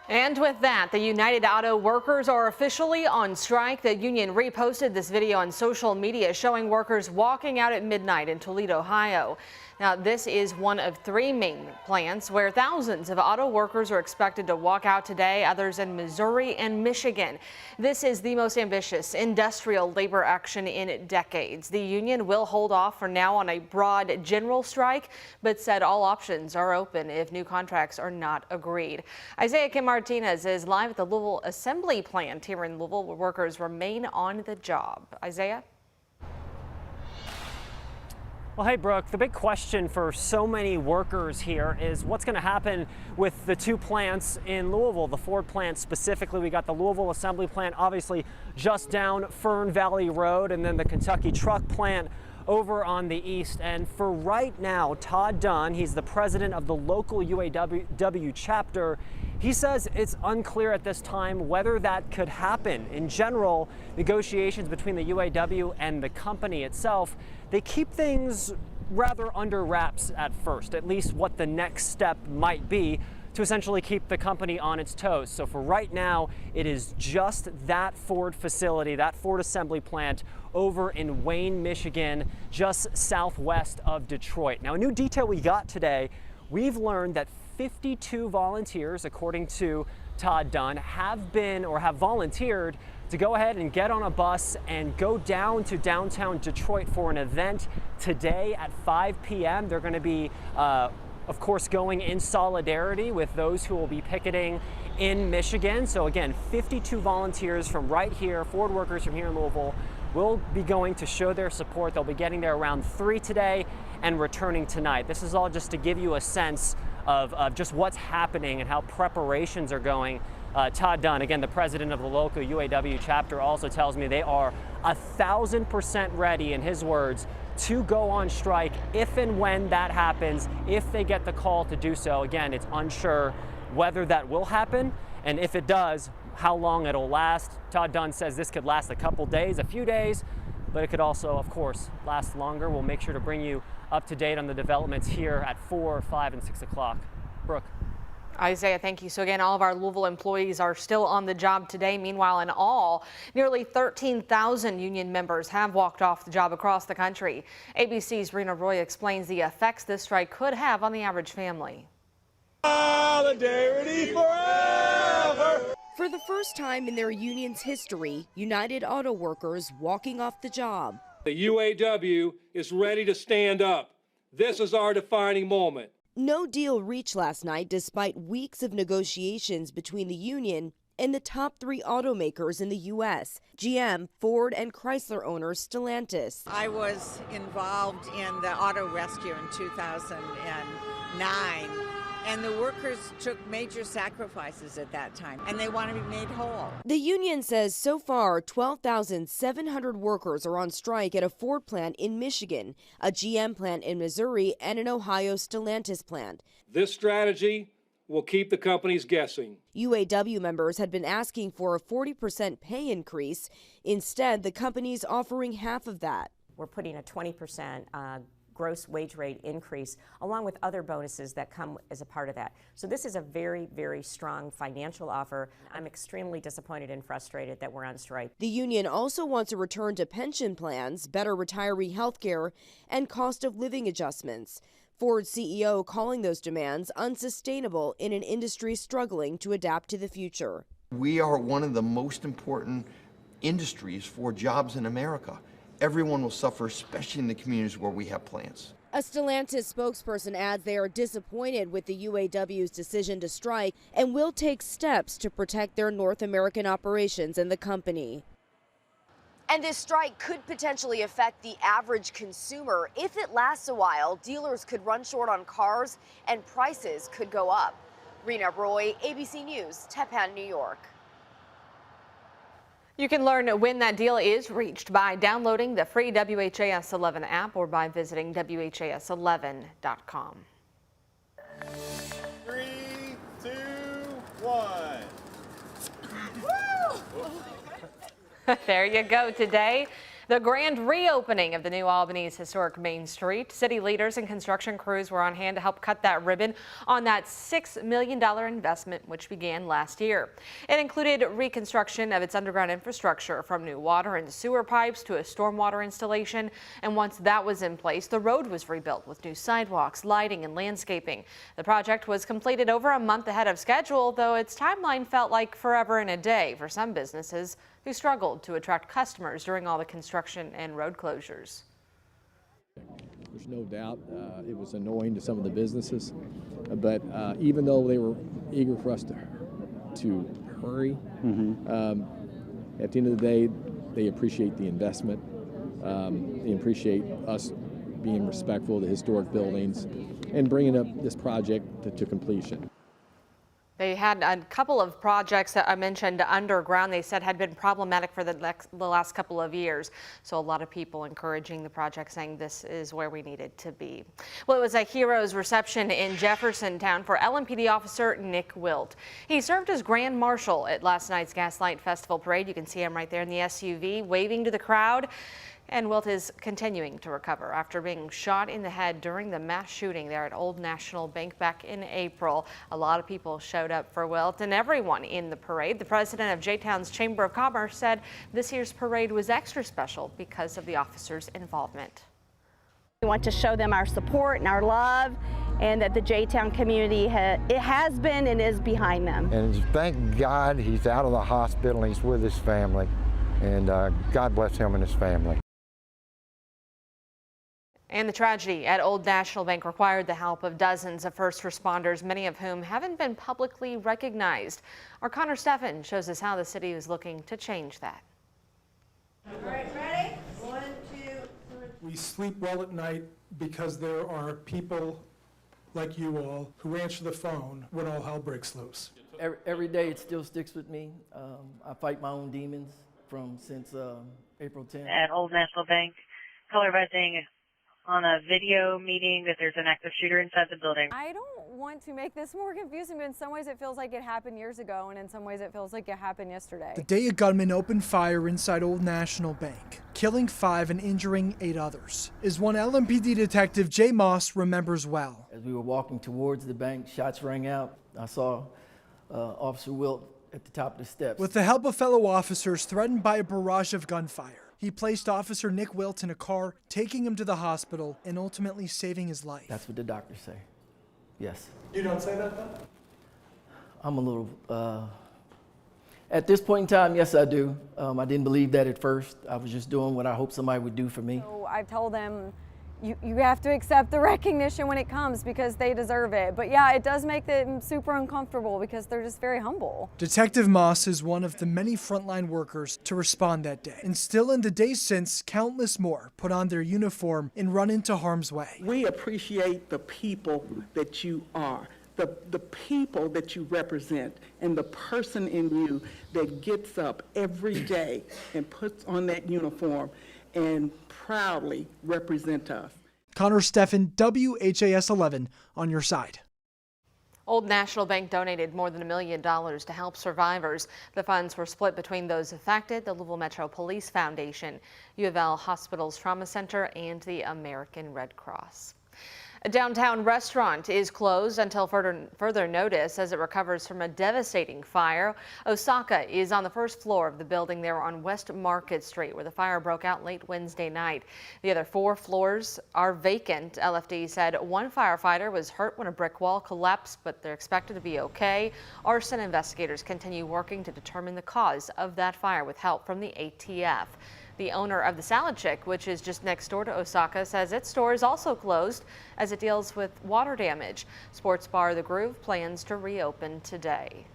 And with that, the United Auto Workers are officially on strike. The union reposted this video on social media showing workers walking out at midnight in Toledo, Ohio. Now, this is one of 3 main plants where thousands of auto workers are expected to walk out today, others in Missouri and Michigan. This is the most ambitious industrial labor action in decades. The union will hold off for now on a broad general strike, but said all options are open if new contracts are not agreed. Isaiah Kim Martinez is live at the Louisville assembly plant here in Louisville, where workers remain on the job. Isaiah? Well, hey, Brooke, the big question for so many workers here is what's going to happen with the 2 plants in Louisville, the Ford plant specifically. We got the Louisville assembly plant, obviously just down Fern Valley Road, and then the Kentucky truck plant over on the east. And for right now, Todd Dunn, he's the president of the local UAW chapter. He says it's unclear at this time whether that could happen. In general, negotiations between the UAW and the company itself, they keep things rather under wraps at first, at least what the next step might be to essentially keep the company on its toes. So for right now, it is just that Ford facility, that Ford assembly plant over in Wayne, Michigan, just southwest of Detroit. Now, a new detail we got today, we've learned that 52 volunteers, according to Todd Dunn, have volunteered to go ahead and get on a bus and go down to downtown Detroit for an event today at 5 p.m. They're going to be, of course, going in solidarity with those who will be picketing in Michigan. So again, 52 volunteers from right here, Ford workers from here in Louisville, will be going to show their support. They'll be getting there around 3 today and returning tonight. This is all just to give you a sense of just what's happening and how preparations are going. Todd Dunn, again, the president of the local UAW chapter, also tells me they are 1,000% ready, in his words, to go on strike if and when that happens, if they get the call to do so. Again, it's unsure whether that will happen, and if it does, how long it'll last. Todd Dunn says this could last a couple days, a few days, but it could also, of course, last longer. We'll make sure to bring you up to date on the developments here at 4, 5, and 6 o'clock. Brooke. Isaiah, thank you. So again, all of our Louisville employees are still on the job today. Meanwhile, in all, nearly 13,000 union members have walked off the job across the country. ABC's Rena Roy explains the effects this strike could have on the average family. Solidarity forever! For the first time in their union's history, United Auto Workers walking off the job. The UAW is ready to stand up. This is our defining moment. No deal reached last night despite weeks of negotiations between the union and the top 3 automakers in the U.S., GM, Ford, and Chrysler owner Stellantis. I was involved in the auto rescue in 2009, and the workers took major sacrifices at that time, and they want to be made whole. The union says so far 12,700 workers are on strike at a Ford plant in Michigan, a GM plant in Missouri, and an Ohio Stellantis plant. This strategy will keep the companies guessing. UAW members had been asking for a 40% pay increase. Instead, the company's offering half of that. We're putting a 20% gross wage rate increase, along with other bonuses that come as a part of that. So this is a very, very strong financial offer. I'm extremely disappointed and frustrated that we're on strike. The union also wants a return to pension plans, better retiree health care, and cost of living adjustments. Ford's CEO calling those demands unsustainable in an industry struggling to adapt to the future. We are one of the most important industries for jobs in America. Everyone will suffer, especially in the communities where we have plants. A Stellantis spokesperson adds they are disappointed with the UAW's decision to strike and will take steps to protect their North American operations and the company. And this strike could potentially affect the average consumer. If it lasts a while, dealers could run short on cars and prices could go up. Rena Roy, ABC News, Tepan, New York. You can learn when that deal is reached by downloading the free WHAS11 app or by visiting WHAS11.com. 3, 2, 1. There you go. Today, The grand reopening of the new Albanese historic Main Street. City leaders and construction crews were on hand to help cut that ribbon on that $6 million investment, which began last year. It included reconstruction of its underground infrastructure, from new water and sewer pipes to a stormwater installation. And once that was in place, the road was rebuilt with new sidewalks, lighting, and landscaping. The project was completed over a month ahead of schedule, though its timeline felt like forever and a day for some businesses who struggled to attract customers during all the construction and road closures. There's no doubt it was annoying to some of the businesses, but even though they were eager for us to hurry, at the end of the day, they appreciate the investment. They appreciate us being respectful of the historic buildings and bringing up this project to completion. They had a couple of projects that I mentioned underground, they said had been problematic for the last couple of years. So a lot of people encouraging the project, saying this is where we needed to be. Well, it was a hero's reception in Jeffersontown for LMPD officer Nick Wilt. He served as Grand Marshal at last night's Gaslight Festival Parade. You can see him right there in the SUV waving to the crowd. And Wilt is continuing to recover after being shot in the head during the mass shooting there at Old National Bank back in April. A lot of people showed up for Wilt and everyone in the parade. The president of J-Town's Chamber of Commerce said this year's parade was extra special because of the officers' involvement. We want to show them our support and our love, and that the J-Town community has been and is behind them. And thank God he's out of the hospital and he's with his family. And God bless him and his family. And the tragedy at Old National Bank required the help of dozens of first responders, many of whom haven't been publicly recognized. Our Connor Steffen shows us how the city is looking to change that. All right, ready? 1, 2, 3. We sleep well at night because there are people like you all who answer the phone when all hell breaks loose. Every day it still sticks with me. I fight my own demons since April 10th. At Old National Bank, televising on a video meeting that there's an active shooter inside the building. I don't want to make this more confusing, but in some ways it feels like it happened years ago, and in some ways it feels like it happened yesterday. The day a gunman opened fire inside Old National Bank, killing 5 and injuring 8 others, is one LMPD detective Jay Moss remembers well. As we were walking towards the bank, shots rang out. I saw Officer Wilt at the top of the steps. With the help of fellow officers threatened by a barrage of gunfire, he placed Officer Nick Wilt in a car, taking him to the hospital and ultimately saving his life. That's what the doctors say. Yes. You don't say that, though? I'm a little, at this point in time, yes, I do. I didn't believe that at first. I was just doing what I hoped somebody would do for me. So I've told them, you have to accept the recognition when it comes because they deserve it. But yeah, it does make them super uncomfortable because they're just very humble. Detective Moss is one of the many frontline workers to respond that day. And still in the days since, countless more put on their uniform and run into harm's way. We appreciate the people that you are, the people that you represent, and the person in you that gets up every day and puts on that uniform and proudly represent us. Connor Steffen, WHAS11, on your side. Old National Bank donated more than $1 million to help survivors. The funds were split between those affected, the Louisville Metro Police Foundation, U of L Hospital's Trauma Center, and the American Red Cross. A downtown restaurant is closed until further notice as it recovers from a devastating fire. Osaka is on the first floor of the building there on West Market Street, where the fire broke out late Wednesday night. The other 4 floors are vacant. LFD said 1 firefighter was hurt when a brick wall collapsed, but they're expected to be okay. Arson investigators continue working to determine the cause of that fire with help from the ATF. The owner of the Salad Chick, which is just next door to Osaka, says its store is also closed as it deals with water damage. Sports bar The Groove plans to reopen today.